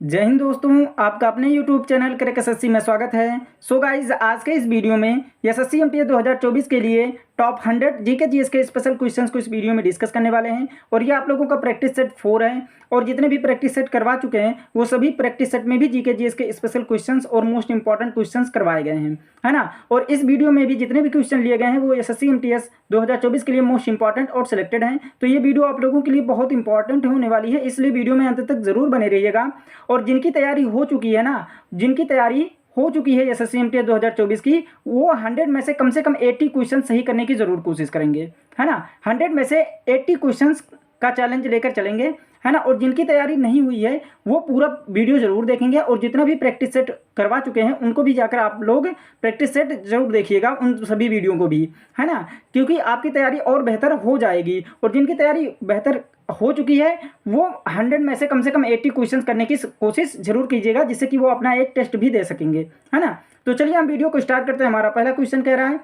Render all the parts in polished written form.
जय हिंद दोस्तों, आपका अपने YouTube चैनल क्रैक एसएससी में स्वागत है। सो गाइज, आज के इस वीडियो में एसएससी एमटीएस 2024 के लिए टॉप 100 जीके जीएस के स्पेशल क्वेश्चंस को इस वीडियो में डिस्कस करने वाले हैं। और ये आप लोगों का प्रैक्टिस सेट 4 है और जितने भी प्रैक्टिस सेट करवा चुके हैं वो सभी प्रैक्टिस सेट में भी जीके जीएस के स्पेशल क्वेश्चंस और मोस्ट इंपॉर्टेंट क्वेश्चंस करवाए गए हैं, है ना। और इस वीडियो में भी जितने भी क्वेश्चन लिए गए हैं वो एसएससी एमटीएस 2024 के लिए मोस्ट इंपॉर्टेंट और सिलेक्टेड हैं। तो ये वीडियो आप लोगों के लिए बहुत इंपॉर्टेंट होने वाली है, इसलिए वीडियो में अंत तक जरूर बने रहिएगा। और जिनकी तैयारी हो चुकी है ना, जिनकी तैयारी हो चुकी है एसएससी एमटीएस 2024 की, वो 100 में से कम 80 क्वेश्चन सही करने की जरूर कोशिश करेंगे, है ना। 100 में से 80 क्वेश्चंस का चैलेंज लेकर चलेंगे, है ना। और जिनकी तैयारी नहीं हुई है वो पूरा वीडियो जरूर देखेंगे और जितना भी प्रैक्टिस सेट करवा चुके हैं उनको भी जाकर आप लोग प्रैक्टिस सेट जरूर देखिएगा, उन सभी वीडियो को भी, है ना। क्योंकि आपकी तैयारी और बेहतर हो जाएगी। और जिनकी तैयारी बेहतर हो चुकी है वो 100 में से कम 80 क्वेश्चन करने की कोशिश जरूर कीजिएगा, जिससे कि वो अपना एक टेस्ट भी दे सकेंगे, है ना। तो चलिए हम वीडियो को स्टार्ट करते हैं। हमारा पहला क्वेश्चन कह रहा है,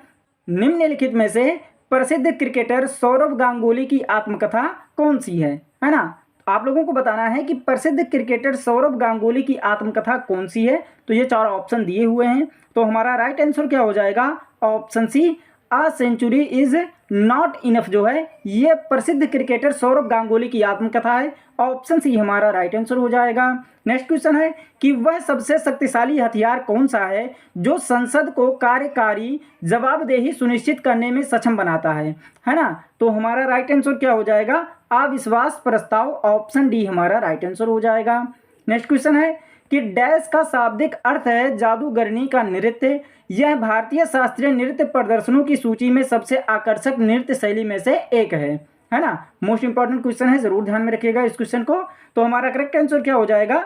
निम्नलिखित में से प्रसिद्ध क्रिकेटर सौरव गांगुली की आत्मकथा कौन सी है ना। आप लोगों को बताना है कि प्रसिद्ध क्रिकेटर सौरव गांगुली की आत्मकथा कौन सी है। तो ये 4 ऑप्शन दिए हुए हैं। तो हमारा राइट आंसर क्या हो जाएगा? Option C, a century is not enough जो है ये प्रसिद्ध क्रिकेटर सौरव गांगुली की आत्मकथा है। ऑप्शन सी हमारा राइट आंसर हो जाएगा। नेक्स्ट क्वेश्चन है कि वह सबसे शक्तिशाली हथियार कौन सा है जो संसद को कार्यकारी जवाबदेही सुनिश्चित करने में सक्षम बनाता है ना। तो हमारा राइट आंसर क्या हो जाएगा? अविश्वास प्रस्ताव। ऑप्शन डी हमारा राइट आंसर हो जाएगा। नेक्स्ट क्वेश्चन है कि डैश का शाब्दिक अर्थ है जादूगरनी का नृत्य। यह भारतीय शास्त्रीय नृत्य प्रदर्शनों की सूची में सबसे आकर्षक नृत्य शैली में से एक है ना। मोस्ट इंपॉर्टेंट क्वेश्चन है, जरूर ध्यान में रखिएगा इस क्वेश्चन को। तो हमारा करेक्ट आंसर क्या हो जाएगा?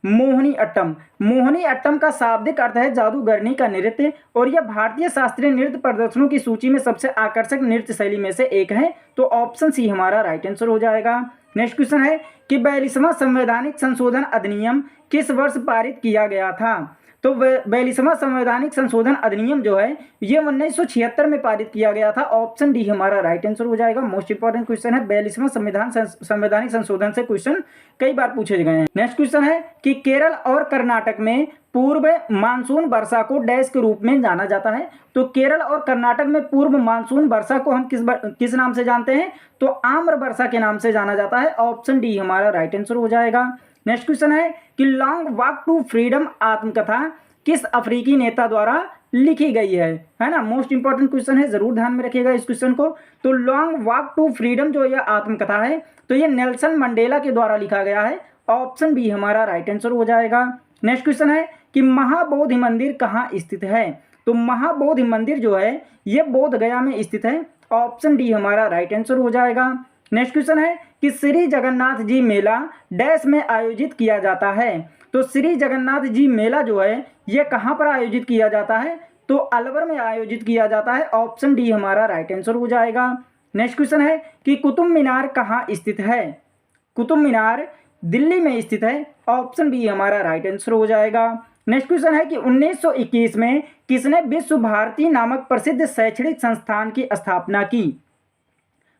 मोहिनी अट्टम। मोहिनी अट्टम का शाब्दिक अर्थ है जादूगरनी का नृत्य और यह भारतीय शास्त्रीय नृत्य प्रदर्शनों की सूची में सबसे आकर्षक नृत्य शैली में से एक है। तो ऑप्शन सी हमारा राइट आंसर हो जाएगा। नेक्स्ट क्वेश्चन है कि 42वां संवैधानिक संशोधन अधिनियम किस वर्ष पारित किया गया था। तो 42वां संवैधानिक संशोधन अधिनियम जो है ये 1976 में पारित किया गया था। ऑप्शन डी हमारा राइट आंसर हो जाएगा। मोस्ट इंपॉर्टेंट क्वेश्चन है, 42वां संवैधानिक संशोधन से क्वेश्चन कई बार पूछे गए हैं। नेक्स्ट क्वेश्चन है कि केरल और कर्नाटक में पूर्व मानसून वर्षा को डैश के रूप में जाना जाता है। तो केरल और कर्नाटक में पूर्व मानसून वर्षा को हम किस नाम से जानते हैं? तो आम्र वर्षा के नाम से जाना जाता है। ऑप्शन डी हमारा राइट आंसर हो जाएगा। नेक्स्ट क्वेश्चन है कि लॉन्ग वॉक टू फ्रीडम आत्मकथा किस अफ्रीकी नेता द्वारा लिखी गई है ना। मोस्ट इंपॉर्टेंट क्वेश्चन है, जरूर ध्यान में रखिएगा इस क्वेश्चन को। तो लॉन्ग वॉक टू फ्रीडम जो यह आत्मकथा है तो ये नेल्सन मंडेला के द्वारा लिखा गया है। ऑप्शन बी हमारा राइट आंसर हो जाएगा। नेक्स्ट क्वेश्चन है कि महाबोधि मंदिर कहाँ स्थित है। तो महाबोधि मंदिर जो है ये बोध गया में स्थित है। ऑप्शन डी हमारा राइट आंसर हो जाएगा। नेक्स्ट क्वेश्चन है कि श्री जगन्नाथ जी मेला डैश में आयोजित किया जाता है। तो श्री जगन्नाथ जी मेला जो है ये कहाँ पर आयोजित किया जाता है? तो अलवर में आयोजित किया जाता है। ऑप्शन डी हमारा राइट आंसर हो जाएगा। नेक्स्ट क्वेश्चन है कि कुतुब मीनार कहाँ स्थित है। कुतुब मीनार दिल्ली में स्थित है। ऑप्शन बी हमारा राइट आंसर हो जाएगा। नेक्स्ट क्वेश्चन है कि 1921 में किसने विश्व भारती नामक प्रसिद्ध शैक्षणिक संस्थान की स्थापना की।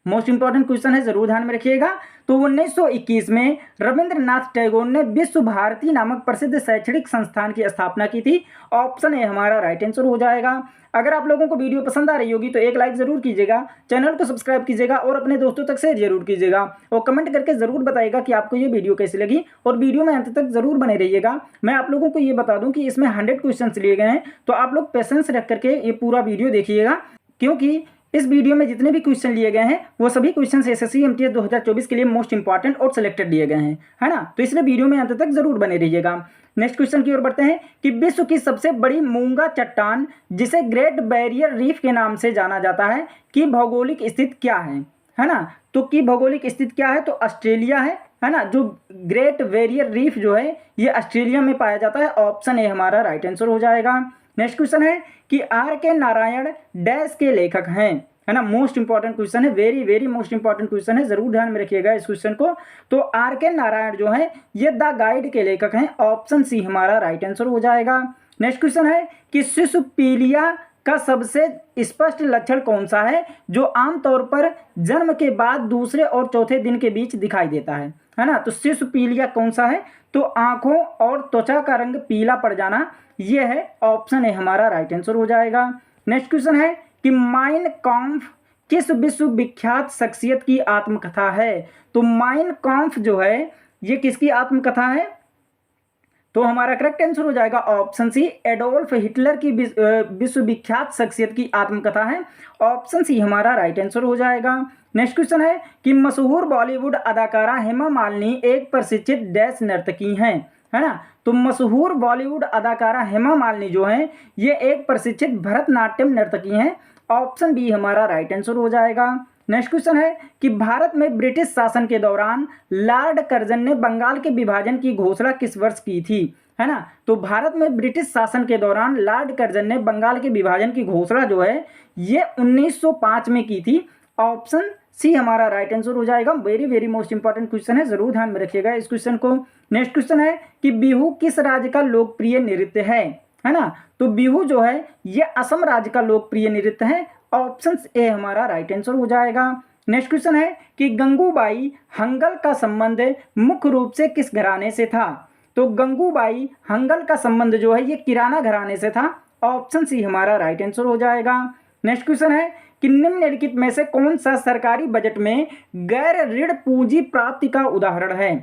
मोस्ट इंपॉर्टेंट क्वेश्चन है, जरूर ध्यान में रखिएगा। तो 1921 में रविंद्रनाथ टैगोर ने विश्व भारती नामक प्रसिद्ध शैक्षणिक संस्थान की स्थापना की थी। ऑप्शन ए हमारा राइट आंसर हो जाएगा। अगर आप लोगों को वीडियो पसंद आ रही होगी तो एक लाइक जरूर कीजिएगा, चैनल को सब्सक्राइब कीजिएगा और अपने दोस्तों तक शेयर जरूर कीजिएगा और कमेंट करके जरूर बताइएगा कि आपको ये वीडियो कैसी लगी। और वीडियो में अंत तक जरूर बने रहिएगा। मैं आप लोगों को ये बता दूं कि इसमें 100 क्वेश्चन लिए गए हैं, तो आप लोग पेशेंस रख करके ये पूरा वीडियो देखिएगा, क्योंकि इस वीडियो में जितने भी क्वेश्चन लिए गए हैं वो सभी क्वेश्चन एसएससी एमटीएस 2024 के लिए मोस्ट इंपॉर्टेंट और सिलेक्टेड लिए गए हैं, है ना। तो इसलिए वीडियो में अंत तक जरूर बने रहिएगा। नेक्स्ट क्वेश्चन की ओर बढ़ते हैं कि विश्व की सबसे बड़ी मूंगा चट्टान जिसे ग्रेट बैरियर रीफ के नाम से जाना जाता है की भौगोलिक स्थिति क्या है ना। तो की भौगोलिक स्थिति क्या है? तो ऑस्ट्रेलिया है ना। जो ग्रेट बैरियर रीफ जो है ये ऑस्ट्रेलिया में पाया जाता है। ऑप्शन ए हमारा राइट आंसर हो जाएगा। नेक्स्ट क्वेश्चन है कि आर के नारायण डैश के लेखक हैं, है ना। मोस्ट इंपॉर्टेंट क्वेश्चन है, very very most important question है, जरूर ध्यान में रखिएगा इस क्वेश्चन को। तो आर के नारायण जो है ये द गाइड के लेखक हैं। ऑप्शन सी हमारा राइट आंसर हो जाएगा। नेक्स्ट क्वेश्चन है कि शिशुपीलिया का सबसे स्पष्ट लक्षण कौन सा है जो आमतौर पर जन्म के बाद दूसरे और चौथे दिन के बीच दिखाई देता है ना। तो शिशुपीलिया कौन सा है, तो आंखों और त्वचा का रंग पीला पड़ जाना, ये है ऑप्शन ए हमारा राइट आंसर हो जाएगा। नेक्स्ट क्वेश्चन है कि माइन काम्फ किस विश्वविख्यात शख्सियत की आत्मकथा है। तो माइन काम्फ जो है ये किसकी आत्मकथा है, तो हमारा करेक्ट आंसर हो जाएगा ऑप्शन सी, एडोल्फ हिटलर की विश्वविख्यात शख्सियत की आत्मकथा है। ऑप्शन सी हमारा राइट आंसर हो जाएगा। नेक्स्ट क्वेश्चन है कि मशहूर बॉलीवुड अदाकारा हेमा मालिनी एक प्रशिक्षित डैश नर्तकी हैं, है ना। तो मशहूर बॉलीवुड अदाकारा हेमा मालिनी जो है ये एक प्रशिक्षित भरतनाट्यम नर्तकी हैं। ऑप्शन बी हमारा राइट आंसर हो जाएगा। नेक्स्ट क्वेश्चन है कि भारत में ब्रिटिश शासन के दौरान लॉर्ड कर्जन ने बंगाल के विभाजन की घोषणा किस वर्ष की थी, है ना। तो भारत में ब्रिटिश शासन के दौरान लॉर्ड कर्जन ने बंगाल के विभाजन की घोषणा जो है ये 1905 में की थी। ऑप्शन सी हमारा राइट आंसर हो जाएगा। Very very most important question है, जरूर ध्यान में रखिएगा इस क्वेश्चन को। नेक्स्ट क्वेश्चन है कि बिहू किस राज्य का लोकप्रिय नृत्य है ना। तो बिहू जो है ये असम राज्य का लोकप्रिय नृत्य है। ऑप्शन ए हमारा राइट आंसर हो जाएगा। नेक्स्ट क्वेश्चन है कि गंगूबाई हंगल का संबंध मुख्य रूप से किस घराने से था। तो गंगूबाई हंगल का संबंध जो है ये किराना घराने से था। ऑप्शन सी हमारा राइट आंसर हो जाएगा। नेक्स्ट क्वेश्चन है कि निम्नलिखित में से कौन सा सरकारी बजट में गैर ऋण पूंजी प्राप्ति का उदाहरण है।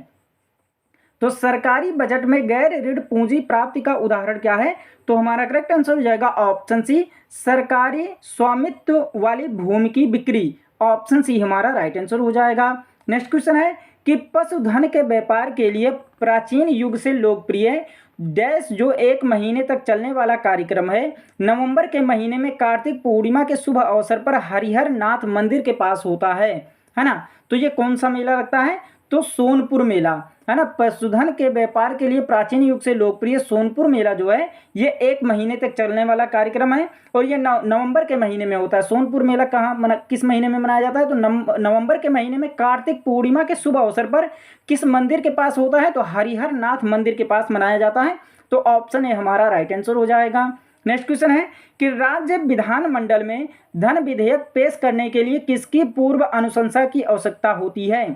तो सरकारी बजट में गैर ऋण पूंजी प्राप्ति का उदाहरण क्या है, तो हमारा करेक्ट आंसर हो जाएगा ऑप्शन सी, सरकारी स्वामित्व वाली भूमि की बिक्री। ऑप्शन सी हमारा राइट आंसर हो जाएगा। नेक्स्ट क्वेश्चन है कि पशुधन के व्यापार के लिए प्राचीन युग से लोकप्रिय डैश जो 1 महीने तक चलने वाला कार्यक्रम है, नवंबर के महीने में कार्तिक पूर्णिमा के शुभ अवसर पर हरिहर नाथ मंदिर के पास होता है ना। तो ये कौन सा मेला लगता है, तो सोनपुर मेला, है ना। पशुधन के व्यापार के लिए प्राचीन युग से लोकप्रिय सोनपुर मेला जो है ये 1 महीने तक चलने वाला कार्यक्रम है और ये नवंबर के महीने में होता है। सोनपुर मेला किस महीने में मनाया जाता है, तो नवंबर के महीने में कार्तिक पूर्णिमा के शुभ अवसर पर किस मंदिर के पास होता है, तो हरिहर नाथ मंदिर के पास मनाया जाता है। तो ऑप्शन ए हमारा राइट आंसर हो जाएगा। नेक्स्ट क्वेश्चन है कि राज्य विधानमंडल में धन विधेयक पेश करने के लिए किसकी पूर्व अनुशंसा की आवश्यकता होती है।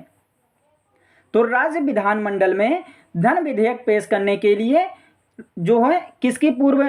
तो राज्य विधानमंडल में धन विधेयक पेश करने के लिए जो है किसकी पूर्व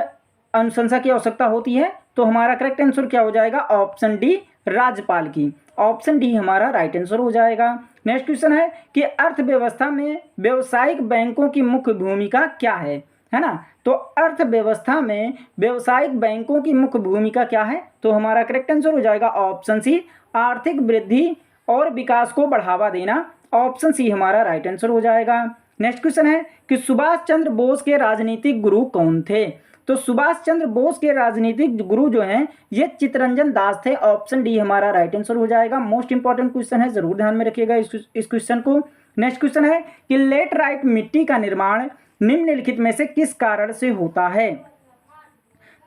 अनुशंसा की आवश्यकता होती है, तो हमारा करेक्ट आंसर क्या हो जाएगा, ऑप्शन डी, राज्यपाल की। ऑप्शन डी हमारा राइट आंसर हो जाएगा। नेक्स्ट क्वेश्चन है कि अर्थव्यवस्था में व्यावसायिक बैंकों की मुख्य भूमिका क्या है ना। तो अर्थव्यवस्था में व्यावसायिक बैंकों की मुख्य भूमिका क्या है, तो हमारा करेक्ट आंसर हो जाएगा ऑप्शन सी, आर्थिक वृद्धि और विकास को बढ़ावा देना। ऑप्शन सी हमारा राइट आंसर हो जाएगा। नेक्स्ट क्वेश्चन है कि सुभाष चंद्र बोस के राजनीतिक गुरु कौन थे। तो सुभाष चंद्र बोस के राजनीतिक गुरु जो हैं ये चित्तरंजन दास थे। ऑप्शन डी हमारा राइट आंसर हो जाएगा। मोस्ट इंपॉर्टेंट क्वेश्चन है, जरूर ध्यान में रखिएगा इस क्वेश्चन को। नेक्स्ट क्वेश्चन है कि लेटराइट मिट्टी का निर्माण निम्नलिखित में से किस कारण से होता है।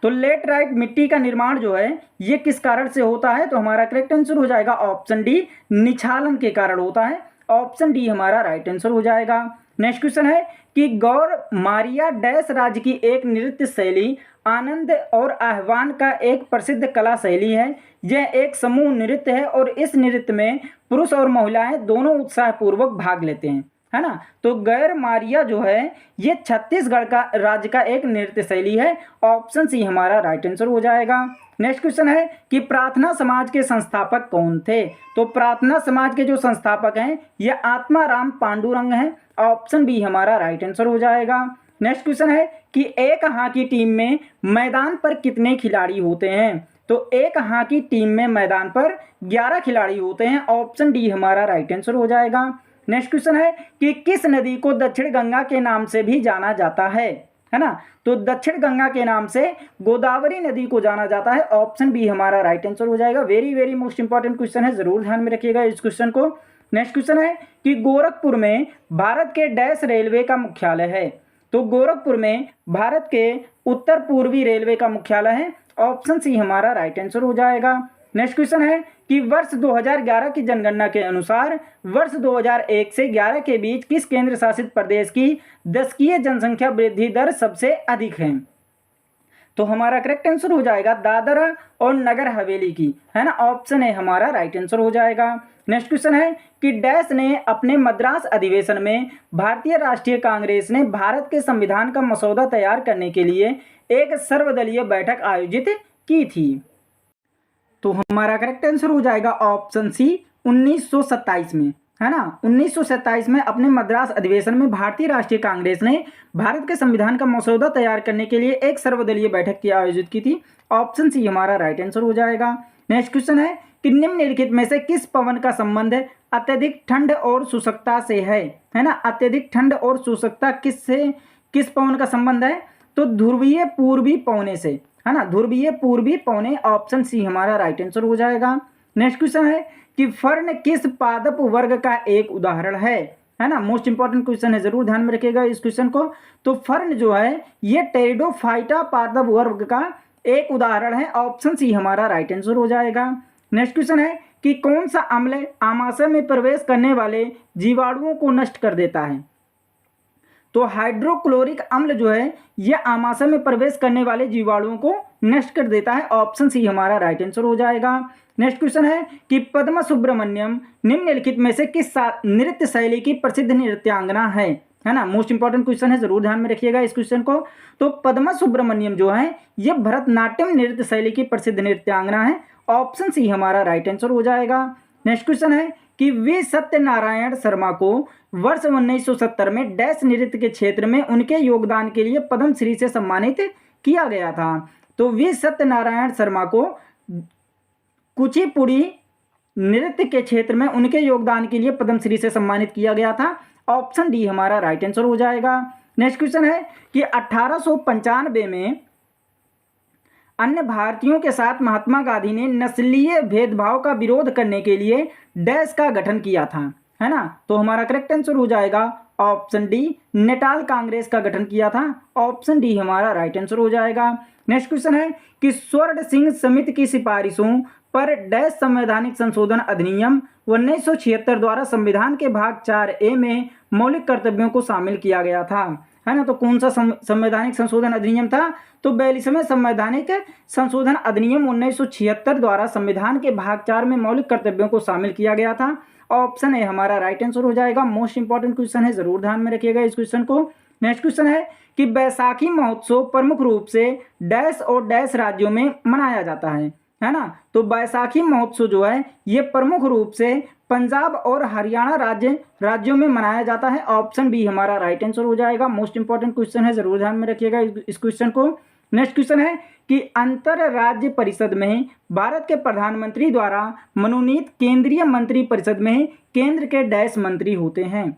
तो लेटराइट मिट्टी का निर्माण जो है ये किस कारण से होता है, तो हमारा करेक्ट आंसर हो जाएगा ऑप्शन डी, निछालन के कारण होता है। ऑप्शन डी हमारा राइट आंसर हो जाएगा। नेक्स्ट क्वेश्चन है कि गौर मारिया डैश राज्य की एक नृत्य शैली आनंद और आह्वान का एक प्रसिद्ध कला शैली है। यह एक समूह नृत्य है और इस नृत्य में पुरुष और महिलाएं दोनों उत्साहपूर्वक भाग लेते हैं, है ना। तो गैर मारिया जो है ये छत्तीसगढ़ का राज्य का एक नृत्य शैली है। ऑप्शन सी हमारा राइट आंसर हो जाएगा। नेक्स्ट क्वेश्चन है कि प्रार्थना समाज के संस्थापक कौन थे। तो प्रार्थना समाज के जो संस्थापक हैं ये आत्माराम पांडुरंग हैं। ऑप्शन बी हमारा राइट आंसर हो जाएगा। नेक्स्ट क्वेश्चन है कि एक हॉकी टीम में मैदान पर कितने खिलाड़ी होते हैं। तो एक हॉकी टीम में मैदान पर 11 खिलाड़ी होते हैं। ऑप्शन डी हमारा राइट आंसर हो जाएगा। नेक्स्ट क्वेश्चन है कि किस नदी को दक्षिण गंगा के नाम से भी जाना जाता है ना। तो दक्षिण गंगा के नाम से गोदावरी नदी को जाना जाता है। ऑप्शन बी हमारा राइट आंसर हो जाएगा। Very very most important question है, जरूर ध्यान में रखिएगा इस क्वेश्चन को। नेक्स्ट क्वेश्चन है कि गोरखपुर में भारत के डैश रेलवे का मुख्यालय है। तो गोरखपुर में भारत के उत्तर पूर्वी रेलवे का मुख्यालय है। ऑप्शन सी हमारा राइट आंसर हो जाएगा। नेक्स्ट क्वेश्चन है कि वर्ष 2011 की जनगणना के अनुसार वर्ष 2001 से 11 के बीच किस केंद्र शासित प्रदेश की दशकीय जनसंख्या वृद्धि दर सबसे अधिक है। तो हमारा करेक्ट आंसर हो जाएगा दादरा और नगर हवेली की, है ना। ऑप्शन ए हमारा राइट आंसर हो जाएगा। नेक्स्ट क्वेश्चन है कि डैश ने अपने मद्रास अधिवेशन में भारतीय राष्ट्रीय कांग्रेस ने भारत के संविधान का मसौदा तैयार करने के लिए एक सर्वदलीय बैठक आयोजित की थी। तो हमारा करेक्ट आंसर हो जाएगा ऑप्शन सी 1927 में, है ना। 1927 में अपने मद्रास अधिवेशन में भारतीय राष्ट्रीय कांग्रेस ने भारत के संविधान का मसौदा तैयार करने के लिए एक सर्वदलीय बैठक की आयोजित की थी। ऑप्शन सी हमारा राइट आंसर हो जाएगा। नेक्स्ट क्वेश्चन है कि निम्नलिखित में से किस पवन का संबंध अत्यधिक ठंड और शुष्कता से है ना। अत्यधिक ठंड और शुष्कता किस पवन का संबंध है? तो ध्रुवीय पूर्वी पवने से, है ना। ध्रुवीय पूर्वी पवने, ऑप्शन सी हमारा राइट आंसर हो जाएगा। नेक्स्ट क्वेश्चन है कि फर्न किस पादप वर्ग का एक उदाहरण है ना। मोस्ट इंपॉर्टेंट क्वेश्चन है, जरूर ध्यान में रखिएगा इस क्वेश्चन को। तो फर्न जो है ये टेरिडोफाइटा पादप वर्ग का एक उदाहरण है। ऑप्शन सी हमारा राइट आंसर हो जाएगा। नेक्स्ट क्वेश्चन है कि कौन सा अम्ल आमाशय में प्रवेश करने वाले जीवाणुओं को नष्ट कर देता है? तो हाइड्रोक्लोरिक अम्ल जो है यह आमाशय में प्रवेश करने वाले जीवाणुओं को नष्ट कर देता है। ऑप्शन सी हमारा राइट आंसर हो जाएगा। नेक्स्ट क्वेश्चन है कि पद्मा सुब्रमण्यम निम्नलिखित में से किस नृत्य शैली की प्रसिद्ध नृत्यांगना है ना। मोस्ट इंपॉर्टेंट क्वेश्चन है, जरूर ध्यान में रखिएगा इस क्वेश्चन को। तो पद्मा सुब्रमण्यम जो है यह भरतनाट्यम नृत्य शैली की प्रसिद्ध नृत्यांगना है। ऑप्शन सी हमारा राइट आंसर हो जाएगा। नेक्स्ट क्वेश्चन है कि वी सत्यनारायण शर्मा को वर्ष 1970 में डैश नृत्य के क्षेत्र में उनके योगदान के लिए पद्मश्री से सम्मानित किया गया था। तो वी सत्यनारायण शर्मा को कुचिपुड़ी नृत्य के क्षेत्र में उनके योगदान के लिए पद्मश्री से सम्मानित किया गया था। ऑप्शन डी हमारा राइट आंसर हो जाएगा। नेक्स्ट क्वेश्चन है कि 1895 में अन्य भारतीयों के साथ महात्मा गांधी ने नस्लीय भेदभाव का विरोध करने के लिए डैश का गठन किया था, है ना। तो हमारा करेक्ट आंसर हो जाएगा ऑप्शन डी, नेटाल कांग्रेस का गठन किया था। ऑप्शन डी हमारा राइट आंसर हो जाएगा। नेक्स्ट क्वेश्चन है कि स्वर्ण सिंह समिति की सिफारिशों पर डैश संवैधानिक संशोधन अधिनियम 1976 द्वारा संविधान के भाग 4A में मौलिक कर्तव्यों को शामिल किया गया था, है ना। तो कौन सा संवैधानिक संशोधन अधिनियम था? तो 42वें संवैधानिक संशोधन अधिनियम 1976 द्वारा संविधान के भाग 4 में मौलिक कर्तव्यों को शामिल किया गया था। ऑप्शन ए हमारा राइट आंसर हो जाएगा। मोस्ट इंपॉर्टेंट क्वेश्चन है, जरूर ध्यान में रखिएगा इस क्वेश्चन को। नेक्स्ट क्वेश्चन है कि बैसाखी महोत्सव प्रमुख रूप से डैश और डैश राज्यों में मनाया जाता है ना। तो बैसाखी महोत्सव जो है ये प्रमुख रूप से पंजाब और हरियाणा राज्यों में मनाया जाता है। ऑप्शन बी हमारा राइट आंसर हो जाएगा। मोस्ट इंपॉर्टेंट क्वेश्चन है, जरूर ध्यान में रखिएगा इस क्वेश्चन को। नेक्स्ट क्वेश्चन है कि अंतर राज्य परिषद में भारत के प्रधानमंत्री द्वारा मनोनीत केंद्रीय मंत्री परिषद में केंद्र के डैश मंत्री होते हैं।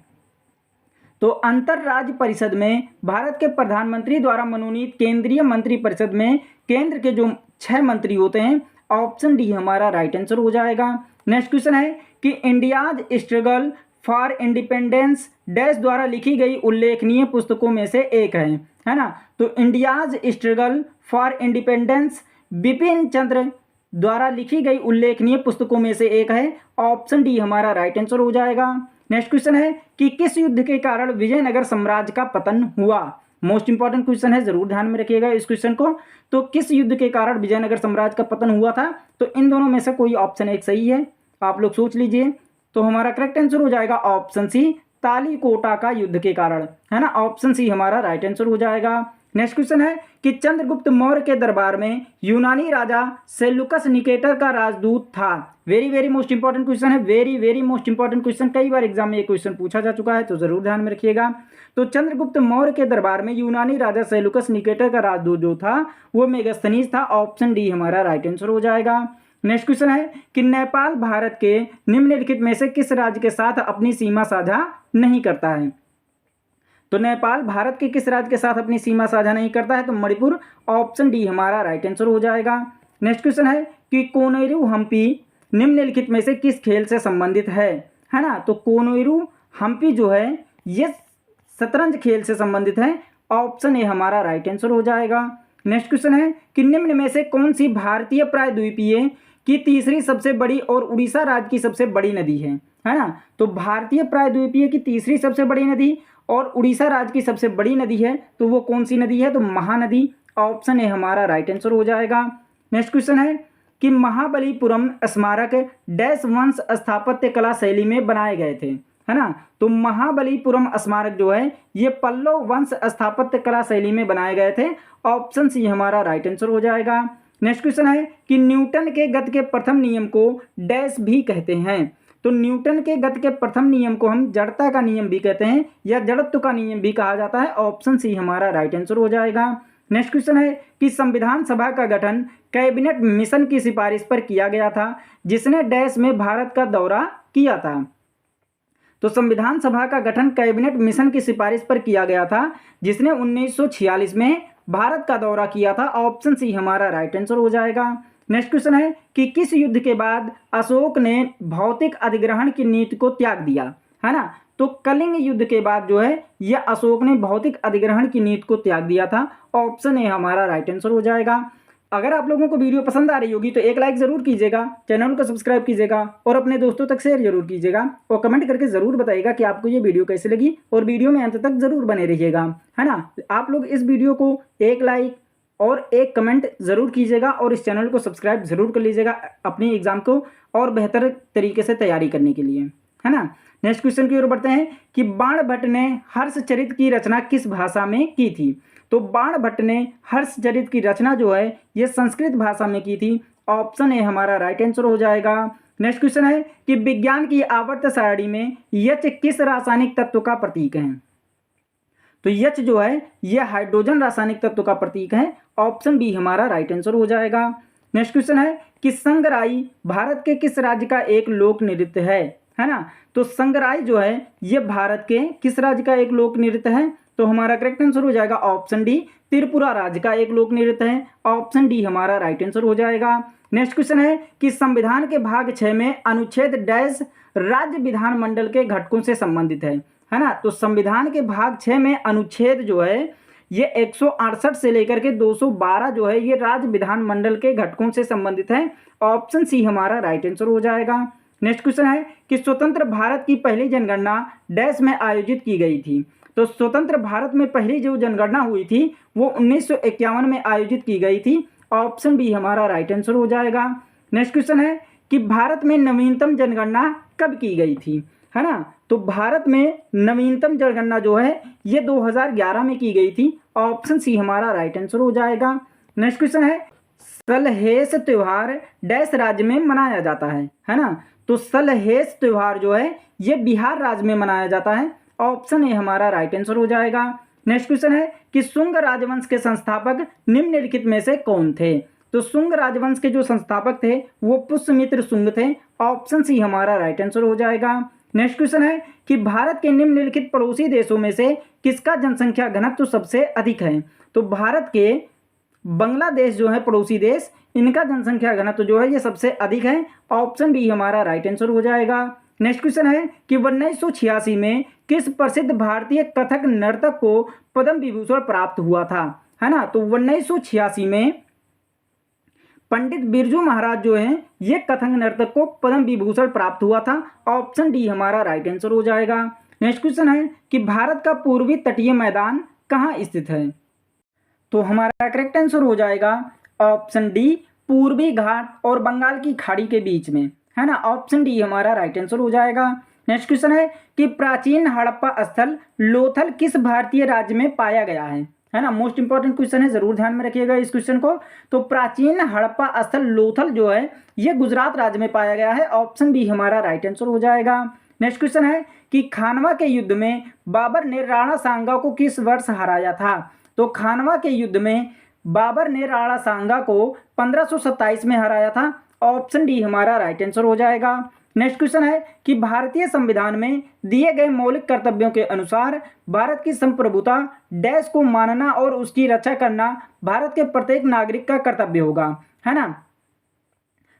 तो अंतर राज्य परिषद में भारत के प्रधानमंत्री द्वारा मनोनीत केंद्रीय मंत्री परिषद में केंद्र के जो 6 मंत्री होते हैं। ऑप्शन डी हमारा राइट आंसर हो जाएगा। नेक्स्ट क्वेश्चन है कि India's struggle for independence dash द्वारा लिखी गई उल्लेखनीय पुस्तकों में से एक है ना। तो India's struggle for independence Bipin Chandra द्वारा लिखी गई उल्लेखनीय पुस्तकों में से एक है। ऑप्शन डी हमारा राइट आंसर हो जाएगा। नेक्स्ट क्वेश्चन है कि किस युद्ध के कारण विजयनगर साम्राज्य का पतन हुआ? मोस्ट इंपॉर्टेंट क्वेश्चन है, जरूर ध्यान में रखिएगा इस क्वेश्चन को। तो किस युद्ध के कारण विजयनगर साम्राज्य का पतन हुआ था? तो इन दोनों में से कोई ऑप्शन एक सही है, आप लोग सोच लीजिए। तो हमारा करेक्ट आंसर हो जाएगा ऑप्शन सी, तालीकोटा का युद्ध के कारण, है ना। ऑप्शन सी हमारा राइट आंसर हो जाएगा। नेक्स्ट क्वेश्चन है कि चंद्रगुप्त मौर्य के दरबार में यूनानी राजा सेल्युकस निकेटर का राजदूत था। वेरी मोस्ट इंपॉर्टेंट क्वेश्चन है, वेरी मोस्ट इंपॉर्टेंट क्वेश्चन। कई बार एग्जाम में ये क्वेश्चन पूछा जा चुका है, तो जरूर ध्यान में रखिएगा। तो चंद्रगुप्त मौर्य के दरबार में यूनानी राजा सेल्युकस निकेटर का राजदूत जो था वो मेगास्थनीज था। ऑप्शन डी हमारा राइट आंसर हो जाएगा। नेक्स्ट क्वेश्चन है कि नेपाल भारत के निम्नलिखित में से किस राज्य के साथ अपनी सीमा साझा नहीं करता है? तो नेपाल भारत के किस राज्य के साथ अपनी सीमा साझा नहीं करता है? तो मणिपुर। ऑप्शन डी हमारा राइट आंसर हो जाएगा। नेक्स्ट क्वेश्चन है कि कोनेरू हम्पी निम्नलिखित में से किस खेल से संबंधित है ना। तो कोनेरू हम्पी जो है ये शतरंज खेल से संबंधित है। ऑप्शन ए हमारा राइट आंसर हो जाएगा। नेक्स्ट क्वेश्चन है कि निम्न में से कौन सी भारतीय प्रायद्वीपीय की तीसरी सबसे बड़ी और उड़ीसा राज्य की सबसे बड़ी नदी है ना। तो भारतीय प्रायद्वीपीय की तीसरी सबसे बड़ी नदी और उड़ीसा राज्य की सबसे बड़ी नदी है, तो वो कौन सी नदी है? तो महानदी। ऑप्शन ए हमारा राइट आंसर हो जाएगा। नेक्स्ट क्वेश्चन है कि महाबलीपुरम स्मारक डैश वंश स्थापत्य कला शैली में बनाए गए थे, है ना। तो महाबलीपुरम स्मारक जो है ये पल्लव वंश स्थापत्य कला शैली में बनाए गए थे। ऑप्शन सी हमारा राइट आंसर हो जाएगा। नेक्स्ट क्वेश्चन है कि न्यूटन के गति के प्रथम नियम को डैश भी कहते हैं। तो न्यूटन के गति के प्रथम नियम को हम जड़ता का नियम भी कहते हैं या जड़त्व का नियम भी कहा जाता है। ऑप्शन सी हमारा राइट आंसर हो जाएगा। नेक्स्ट क्वेश्चन है कि संविधान सभा का गठन कैबिनेट मिशन की सिफारिश पर किया गया था जिसने डैश में भारत का दौरा किया था। तो संविधान सभा का गठन कैबिनेट मिशन की सिफारिश पर किया गया था जिसने 1946 में भारत का दौरा किया था। ऑप्शन सी हमारा राइट आंसर हो जाएगा। नेक्स्ट क्वेश्चन है कि किस युद्ध के बाद अशोक ने भौतिक अधिग्रहण की नीति को त्याग दिया, है ना। तो कलिंग युद्ध के बाद जो है यह अशोक ने भौतिक अधिग्रहण की नीति को त्याग दिया था। ऑप्शन ए हमारा राइट आंसर हो जाएगा। अगर आप लोगों को वीडियो पसंद आ रही होगी तो एक लाइक ज़रूर कीजिएगा, चैनल को सब्सक्राइब कीजिएगा और अपने दोस्तों तक शेयर जरूर कीजिएगा और कमेंट करके ज़रूर बताइएगा कि आपको ये वीडियो कैसी लगी और वीडियो में अंत तक ज़रूर बने रहिएगा, है ना। आप लोग इस वीडियो को एक लाइक और एक कमेंट ज़रूर कीजिएगा और इस चैनल को सब्सक्राइब ज़रूर कर लीजिएगा अपनी एग्ज़ाम को और बेहतर तरीके से तैयारी करने के लिए, है ना। नेक्स्ट क्वेश्चन की ओर बढ़ते हैं कि बाणभट्ट ने हर्षचरित की रचना किस भाषा में की थी। तो बाणभट्ट ने हर्षचरित की रचना जो है ये संस्कृत भाषा में की थी। ऑप्शन ए हमारा राइट आंसर हो जाएगा। नेक्स्ट क्वेश्चन है कि विज्ञान की आवर्त सारणी में एच किस रासायनिक तत्व का प्रतीक है। तो एच जो है यह हाइड्रोजन रासायनिक तत्व का प्रतीक है। ऑप्शन बी हमारा राइट आंसर हो जाएगा। नेक्स्ट क्वेश्चन है कि संगराई भारत के किस राज्य का एक लोक नृत्य है ना। तो संगराई जो है ये भारत के किस राज्य का एक लोक नृत्य है। तो हमारा करेक्ट आंसर हो जाएगा ऑप्शन डी, त्रिपुरा राज्य का एक लोक नृत्य है। ऑप्शन डी हमारा राइट आंसर हो जाएगा। नेक्स्ट क्वेश्चन है कि संविधान के भाग 6 में अनुच्छेद डैश राज्य विधानमंडल के घटकों से संबंधित है ना। तो संविधान के भाग 6 में अनुच्छेद जो है ये 168 से लेकर के 212 जो है ये राज्य विधानमंडल के घटकों से संबंधित है। ऑप्शन सी हमारा राइट आंसर हो जाएगा। नेक्स्ट क्वेश्चन है कि स्वतंत्र भारत की पहली जनगणना डैश में आयोजित की गई थी। तो स्वतंत्र भारत में पहली जो जनगणना हुई थी वो 1951 में आयोजित की गई थी। ऑप्शन बी हमारा राइट आंसर हो जाएगा। नेक्स्ट क्वेश्चन है कि भारत में नवीनतम जनगणना कब की गई थी, है ना। तो भारत में नवीनतम जनगणना जो है ये 2011 में की गई थी। ऑप्शन सी हमारा राइट आंसर हो जाएगा। नेक्स्ट क्वेश्चन है सलहेस त्योहार डैश राज्य में मनाया जाता है ना। तो सलहेस त्योहार जो है ये बिहार राज्य में मनाया जाता है। ऑप्शन ए हमारा राइट आंसर हो जाएगा। नेक्स्ट क्वेश्चन है कि शुंग राजवंश के संस्थापक निम्नलिखित में से कौन थे। तो शुंग राजवंश के जो संस्थापक थे वो पुष्यमित्र शुंग थे। ऑप्शन सी हमारा राइट आंसर हो जाएगा। नेक्स्ट क्वेश्चन है कि भारत के निम्नलिखित पड़ोसी देशों में से किसका जनसंख्या घनत्व सबसे अधिक है। तो भारत के बांग्लादेश जो है पड़ोसी देश, इनका जनसंख्या घनत्व जो है ये सबसे अधिक है। ऑप्शन बी हमारा राइट आंसर हो जाएगा। नेक्स्ट क्वेश्चन है कि 1986 में किस प्रसिद्ध भारतीय कथक नर्तक को पद्म विभूषण प्राप्त हुआ था, है ना। तो 1986 में पंडित बिरजू महाराज जो हैं ये कथक नर्तक को पद्म विभूषण प्राप्त हुआ था। ऑप्शन डी हमारा राइट आंसर हो जाएगा। नेक्स्ट क्वेश्चन है कि भारत का पूर्वी तटीय मैदान कहाँ स्थित है। तो हमारा करेक्ट आंसर हो जाएगा ऑप्शन डी, पूर्वी घाट और बंगाल की खाड़ी के बीच में, है ना। ऑप्शन डी हमारा राइट आंसर हो जाएगा। नेक्स्ट क्वेश्चन है कि प्राचीन हड़प्पा स्थल लोथल किस भारतीय राज्य में पाया गया है ना। मोस्ट इंपॉर्टेंट क्वेश्चन है, जरूर ध्यान में रखिएगा इस क्वेश्चन को। तो प्राचीन हड़प्पा स्थल लोथल जो है ये गुजरात राज्य में पाया गया है। ऑप्शन बी हमारा राइट आंसर हो जाएगा। नेक्स्ट क्वेश्चन है कि खानवा के युद्ध में बाबर ने राणा सांगा को किस वर्ष हराया था। तो खानवा के युद्ध में बाबर ने राणा सांगा को 1527 में हराया था। ऑप्शन डी हमारा राइट आंसर हो जाएगा। नेक्स्ट क्वेश्चन है कि भारतीय संविधान में दिए गए मौलिक कर्तव्यों के अनुसार भारत की संप्रभुता डैश को मानना और उसकी रक्षा करना भारत के प्रत्येक नागरिक का कर्तव्य होगा, है ना।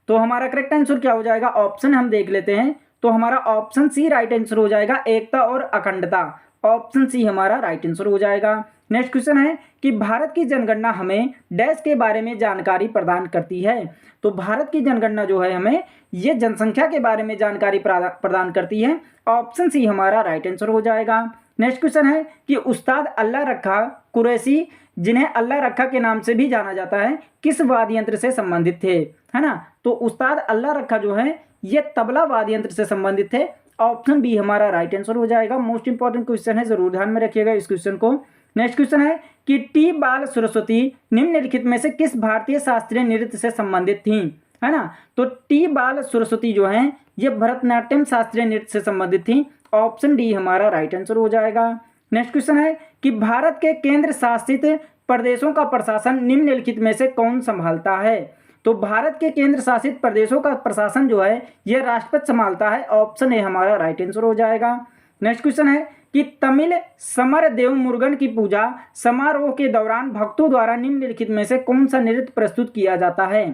तो हमारा करेक्ट आंसर क्या हो जाएगा, ऑप्शन हम देख लेते हैं। तो हमारा ऑप्शन सी राइट आंसर हो जाएगा, एकता और अखंडता। ऑप्शन सी हमारा राइट आंसर हो जाएगा। नेक्स्ट क्वेश्चन है कि भारत की जनगणना हमें डैश के बारे में जानकारी प्रदान करती है। तो भारत की जनगणना जो है हमें ये जनसंख्या के बारे में जानकारी प्रदान करती है। ऑप्शन सी हमारा राइट आंसर हो जाएगा। नेक्स्ट क्वेश्चन है कि उस्ताद अल्लाह रखा कुरैशी जिन्हें अल्लाह रखा के नाम से भी जाना जाता है, किस वाद्य यंत्र से संबंधित थे, है ना। तो उस्ताद अल्लाह रखा जो है ये तबला वाद्य यंत्र से संबंधित थे। ऑप्शन बी हमारा राइट आंसर हो जाएगा। मोस्ट इंपॉर्टेंट क्वेश्चन है, जरूर ध्यान में रखिएगा इस क्वेश्चन को। नेक्स्ट क्वेश्चन है कि टी बाल सरस्वती निम्नलिखित में से किस भारतीय शास्त्रीय नृत्य से संबंधित थी, है ना। तो टी बाल सरस्वती जो है ये भरतनाट्यम शास्त्रीय नृत्य से संबंधित थी। ऑप्शन डी हमारा राइट आंसर हो जाएगा। नेक्स्ट क्वेश्चन है कि भारत के केंद्र शासित प्रदेशों का प्रशासन निम्नलिखित में से कौन संभालता है। तो भारत के केंद्र शासित प्रदेशों का प्रशासन जो है यह राष्ट्रपति संभालता है। ऑप्शन ए हमारा राइट आंसर हो जाएगा। नेक्स्ट क्वेश्चन है कि तमिल समर देव मुरुगन की पूजा समारोह के दौरान भक्तों द्वारा निम्नलिखित में से कौन सा नृत्य प्रस्तुत किया जाता है।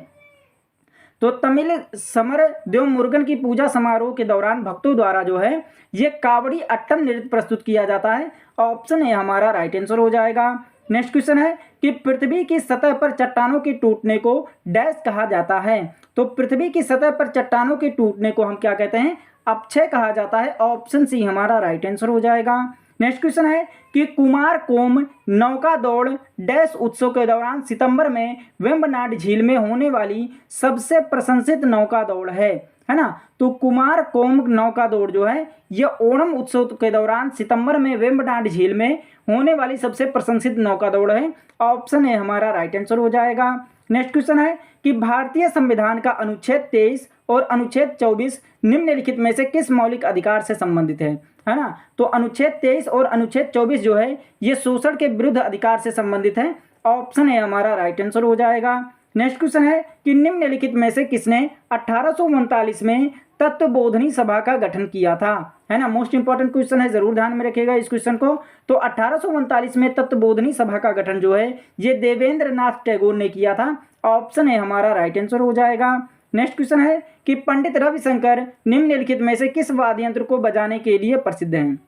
तो तमिल समर देव मुरुगन की पूजा समारोह के दौरान भक्तों द्वारा जो है ये कावड़ी अट्टम नृत्य प्रस्तुत किया जाता है। ऑप्शन ए हमारा राइट आंसर हो जाएगा। नेक्स्ट क्वेश्चन है कि पृथ्वी की सतह पर चट्टानों के टूटने को डैश कहा जाता है। तो पृथ्वी की सतह पर चट्टानों के टूटने को हम क्या कहते हैं, अपक्षय कहा जाता है। ऑप्शन सी हमारा राइट आंसर हो जाएगा। नेक्स्ट क्वेश्चन है कि कुमार कोम नौका दौड़ डैश उत्सव के दौरान सितंबर में वेम्बनाड झील में होने वाली सबसे प्रशंसित नौका दौड़ है ना। तो कुमार कोम नौका दौड़ जो है यह ओणम उत्सव के दौरान सितंबर में वेम्बनाड झील में होने वाली सबसे प्रशंसित नौका दौड़ है। ऑप्शन ए हमारा राइट आंसर हो जाएगा। नेक्स्ट क्वेश्चन है कि भारतीय संविधान का अनुच्छेद 23 और अनुच्छेद 24 निम्नलिखित में से किस मौलिक अधिकार से संबंधित है ना। तो अनुच्छेद 23 और अनुच्छेद 24 जो है ये शोषण के विरुद्ध अधिकार से संबंधित है। ऑप्शन ए हमारा राइट आंसर हो जाएगा। नेक्स्ट क्वेश्चन है कि निम्नलिखित में से किसने 1839 में तत्वबोधनी सभा का गठन किया था, है ना। मोस्ट इंपॉर्टेंट क्वेश्चन है, जरूर ध्यान में रखिएगा इस क्वेश्चन को। तो 1839 में तत्वबोधनी सभा का गठन जो है ये देवेंद्र नाथ टैगोर ने किया था। ऑप्शन ए हमारा राइट आंसर हो जाएगा। नेक्स्ट क्वेश्चन है कि पंडित रविशंकर निम्नलिखित में से किस वाद्य यंत्र को बजाने के लिए प्रसिद्ध हैं।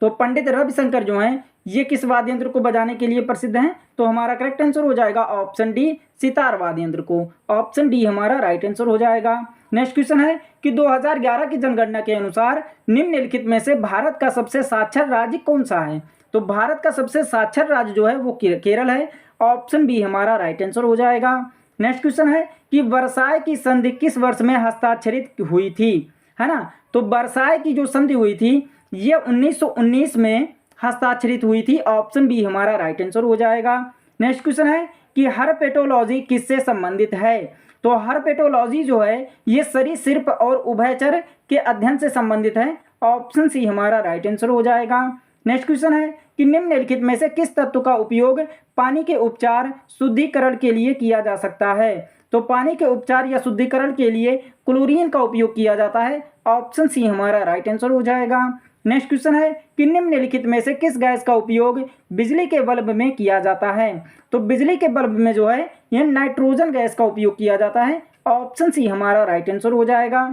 तो पंडित रविशंकर जो हैं ये किस वाद्य यंत्र को बजाने के लिए प्रसिद्ध हैं। तो हमारा करेक्ट आंसर हो जाएगा ऑप्शन डी सितार वाद्य यंत्र को। ऑप्शन डी हमारा राइट आंसर हो जाएगा। नेक्स्ट क्वेश्चन है कि 2011 की जनगणना के अनुसार निम्नलिखित में से भारत का सबसे साक्षर राज्य कौन सा है। तो भारत का सबसे साक्षर राज्य जो है वो केरल है। ऑप्शन बी हमारा राइट आंसर हो जाएगा। नेक्स्ट क्वेश्चन है कि वर्साय की संधि किस वर्ष में हस्ताक्षरित हुई थी, है ना। तो वर्साय की जो संधि हुई थी ये 1919 में हस्ताक्षरित हुई थी। ऑप्शन बी हमारा राइट आंसर हो जाएगा। नेक्स्ट क्वेश्चन है कि हर्पेटोलॉजी किससे संबंधित है। तो हर्पेटोलॉजी जो है ये सरीसृप और उभयचर के अध्ययन से संबंधित है। ऑप्शन सी हमारा राइट आंसर हो जाएगा। नेक्स्ट क्वेश्चन है कि निम्नलिखित में से किस तत्व का उपयोग पानी के उपचार शुद्धिकरण के लिए किया जा सकता है। तो पानी के उपचार या शुद्धिकरण के लिए क्लोरीन का उपयोग किया जाता है। ऑप्शन सी हमारा राइट आंसर हो जाएगा। नेक्स्ट क्वेश्चन है कि निम्नलिखित में से किस गैस का उपयोग बिजली के बल्ब में किया जाता है। तो बिजली के बल्ब में जो है यह नाइट्रोजन गैस का उपयोग किया जाता है। ऑप्शन सी हमारा राइट आंसर हो जाएगा।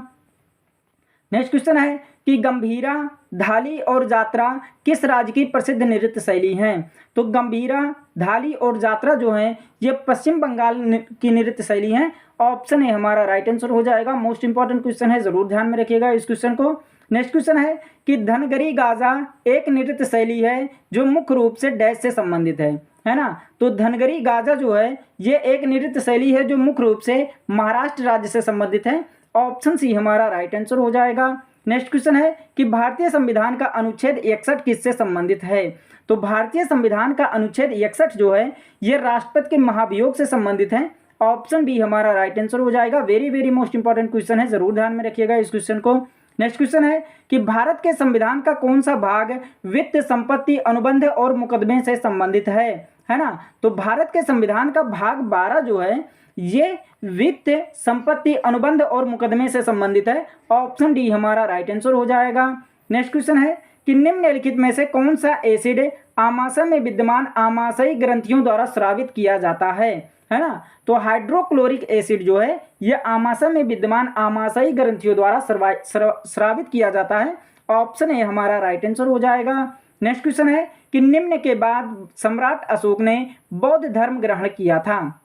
नेक्स्ट क्वेश्चन है कि गंभीरा, धाली और जात्रा किस राज्य की प्रसिद्ध नृत्य शैली हैं। तो गंभीरा, धाली और जात्रा जो है ये पश्चिम बंगाल की नृत्य शैली हैं। ऑप्शन ए हमारा राइट आंसर हो जाएगा। मोस्ट इंपॉर्टेंट क्वेश्चन है, जरूर ध्यान में रखिएगा इस क्वेश्चन को। नेक्स्ट क्वेश्चन है कि धनगरी गाजा एक नृत्य शैली है जो मुख्य रूप से डैश से संबंधित है ना। तो धनगरी गाजा जो है ये एक नृत्य शैली है जो मुख्य रूप से महाराष्ट्र राज्य से संबंधित है। ऑप्शन सी हमारा राइट आंसर हो जाएगा। नेक्स्ट क्वेश्चन है कि भारतीय संविधान का अनुच्छेद 61 किससे संबंधित है। तो भारतीय संविधान का अनुच्छेद 61 जो है ये राष्ट्रपति के महाभियोग से संबंधित है। ऑप्शन बी हमारा राइट आंसर हो जाएगा। Very very most important question है, जरूर ध्यान में रखिएगा इस क्वेश्चन को। नेक्स्ट क्वेश्चन है कि भारत के संविधान का कौन सा भाग वित्त, संपत्ति, अनुबंध और मुकदमे से संबंधित है ना। तो भारत के संविधान का भाग 12 जो है ये वित्त, संपत्ति, अनुबंध और मुकदमे से संबंधित है। ऑप्शन डी हमारा राइट आंसर हो जाएगा। नेक्स्ट क्वेश्चन है कि निम्नलिखित में से कौन सा एसिड आमाशय में विद्यमान आमाशयी ग्रंथियों द्वारा स्रावित किया जाता है ना। तो हाइड्रोक्लोरिक एसिड जो है यह आमाशय में विद्यमान आमाशयी ग्रंथियों द्वारा स्रावित किया जाता है। ऑप्शन ए हमारा राइट आंसर हो जाएगा। नेक्स्ट क्वेश्चन है कि निम्न के बाद सम्राट अशोक ने बौद्ध धर्म ग्रहण किया था।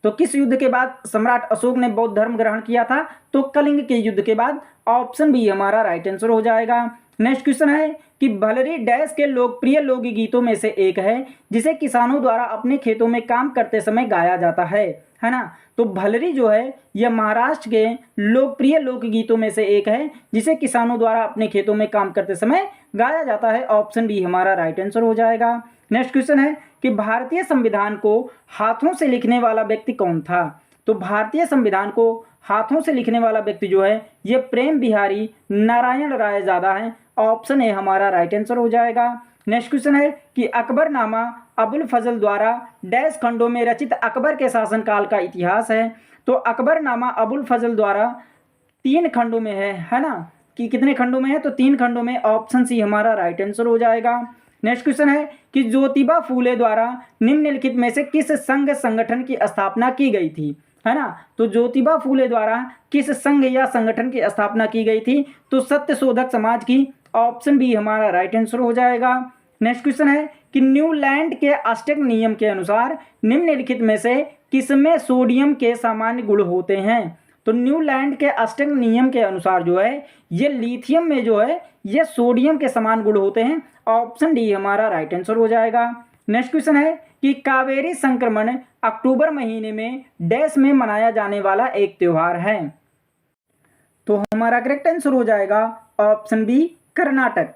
तो किस युद्ध के बाद सम्राट अशोक ने बौद्ध धर्म ग्रहण किया था। तो कलिंग के युद्ध के बाद। ऑप्शन बी हमारा राइट आंसर हो जाएगा। नेक्स्ट क्वेश्चन है कि भलरी डैश के लोकप्रिय लोकगीतों में से एक है जिसे किसानों द्वारा अपने खेतों में काम करते समय गाया जाता है ना। तो भलरी जो है यह महाराष्ट्र के लोकप्रिय लोकगीतों में से एक है जिसे किसानों द्वारा अपने खेतों में काम करते समय गाया जाता है। ऑप्शन बी हमारा राइट आंसर हो जाएगा। नेक्स्ट क्वेश्चन है कि भारतीय संविधान को हाथों से लिखने वाला व्यक्ति कौन था। तो भारतीय संविधान को हाथों से लिखने वाला व्यक्ति जो है ये प्रेम बिहारी नारायण रायजादा है। ऑप्शन ए हमारा राइट आंसर हो जाएगा। नेक्स्ट क्वेश्चन है कि अकबरनामा अबुल फजल द्वारा डैश खंडों में रचित अकबर के शासनकाल का इतिहास है। तो अकबरनामा अबुल फजल द्वारा 3 खंडों में है ना, कि कितने खंडों में है, तो 3 खंडों में। ऑप्शन सी हमारा राइट आंसर हो जाएगा। नेक्स्ट क्वेश्चन है कि ज्योतिबा फूले द्वारा निम्नलिखित में से किस संघ संगठन की स्थापना की गई थी, है ना। तो ज्योतिबा फूले द्वारा किस संघ या संगठन की स्थापना की गई थी, तो सत्य शोधक समाज की। ऑप्शन बी हमारा राइट आंसर हो जाएगा। नेक्स्ट क्वेश्चन है कि न्यूलैंड के अष्टक नियम के अनुसार निम्नलिखित में से किसमें सोडियम के सामान्य गुण होते हैं। तो न्यूलैंड के अष्टक नियम के अनुसार जो है ये लिथियम में जो है ये सोडियम के समान गुण होते हैं। ऑप्शन डी हमारा राइट आंसर हो जाएगा। नेक्स्ट क्वेश्चन है कि कावेरी संक्रमण अक्टूबर महीने में डैश में मनाया जाने वाला एक त्योहार है। तो हमारा करेक्ट आंसर हो जाएगा option B Karnataka.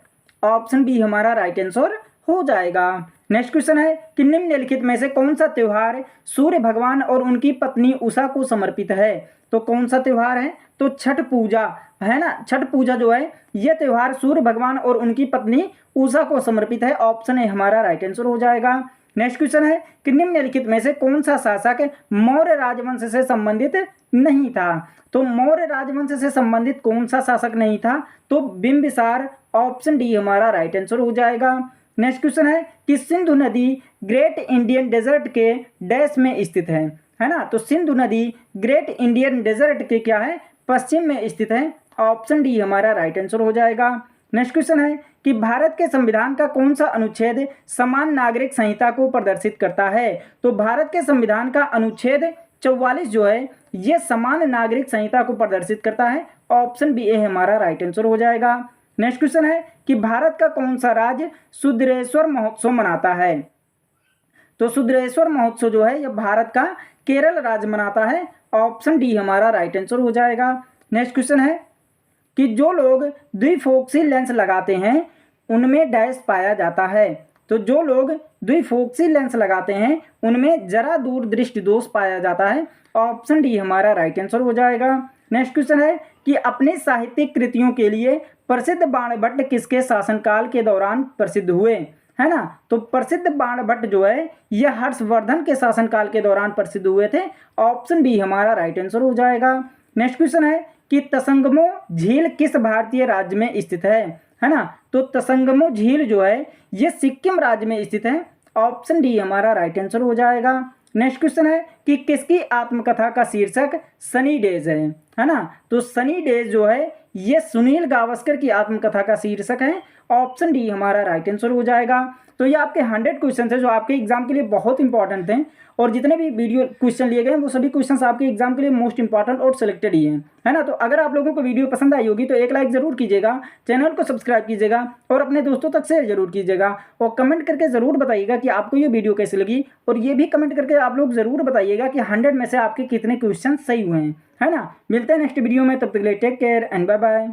Option B हमारा राइट आंसर हो जाएगा। नेक्स्ट क्वेश्चन है कि निम्नलिखित में से कौन सा त्योहार सूर्य भगवान और उनकी पत्नी उषा को समर्पित है। तो कौन सा त्योहार है, तो छठ पूजा है ना। छठ पूजा जो है यह त्योहार सूर्य भगवान और उनकी पत्नी उषा को समर्पित है। ऑप्शन ए हमारा राइट आंसर हो जाएगा। नेक्स्ट क्वेश्चन है कि निम्नलिखित में से कौन सा शासक मौर्य राजवंश से संबंधित नहीं था। तो मौर्य राजवंश से संबंधित कौन सा शासक नहीं था, तो बिंबिसार। ऑप्शन डी हमारा राइट आंसर हो जाएगा। नेक्स्ट क्वेश्चन है कि सिंधु नदी ग्रेट इंडियन डेजर्ट के डैश में स्थित है ना। तो सिंधु नदी ग्रेट इंडियन डेजर्ट के क्या है, पश्चिम में स्थित है। ऑप्शन डी हमारा राइट आंसर हो जाएगा। नेक्स्ट क्वेश्चन है कि भारत के संविधान का कौन सा अनुच्छेद समान नागरिक संहिता को प्रदर्शित करता है। तो भारत के संविधान का अनुच्छेद 44 जो है ये समान नागरिक संहिता को प्रदर्शित करता है। ऑप्शन बी ए हमारा राइट आंसर हो जाएगा। नेक्स्ट क्वेश्चन है कि भारत का कौन सा राज्य सुद्रेश्वर महोत्सव मनाता है। तो सुद्रेश्वर महोत्सव जो है यह भारत का केरल राज्य मनाता है। ऑप्शन डी हमारा राइट आंसर हो जाएगा। नेक्स्ट क्वेश्चन है कि जो लोग द्विफोक्सी लेंस लगाते हैं उनमें डैश पाया जाता है। तो जो लोग द्विफोक्सी लेंस लगाते हैं उनमें जरा दूर दृष्टि दोष पाया जाता है। ऑप्शन डी हमारा राइट आंसर हो जाएगा। नेक्स्ट क्वेश्चन है कि अपनी साहित्यिक कृतियों के लिए प्रसिद्ध बाणभट्ट किसके शासनकाल के दौरान प्रसिद्ध हुए, है ना। तो प्रसिद्ध बाणभट्ट जो है यह हर्षवर्धन के शासनकाल के दौरान प्रसिद्ध हुए थे। ऑप्शन बी हमारा राइट आंसर हो जाएगा। नेक्स्ट क्वेश्चन है कि तसंगमो झील किस भारतीय राज्य में स्थित है ना। तो तसंगमो झील जो है ये सिक्किम राज्य में स्थित है। ऑप्शन डी हमारा राइट आंसर हो जाएगा। नेक्स्ट क्वेश्चन है कि किसकी आत्मकथा का शीर्षक सनी डेज है ना। तो सनी डेज जो है ये सुनील गावस्कर की आत्मकथा का शीर्षक है। ऑप्शन डी हमारा राइट आंसर हो जाएगा। तो ये आपके 100 क्वेश्चन है जो आपके एग्जाम के लिए बहुत इंपॉर्टेंट थे, और जितने भी वीडियो क्वेश्चन लिए गए वो सभी क्वेश्चंस आपके एग्जाम के लिए मोस्ट इंपॉर्टेंट और सिलेक्टेड ही हैं, है ना। तो अगर आप लोगों को वीडियो पसंद आई होगी तो एक लाइक जरूर कीजिएगा, चैनल को सब्सक्राइब कीजिएगा और अपने दोस्तों तक शेयर जरूर कीजिएगा, और कमेंट करके जरूर बताइएगा कि आपको ये वीडियो कैसी लगी, और ये भी कमेंट करके आप लोग जरूर बताइएगा कि 100 में से आपके कितने क्वेश्चन सही हुए हैं, है ना। मिलते हैं नेक्स्ट वीडियो में, तब तक के लिए take care and bye bye.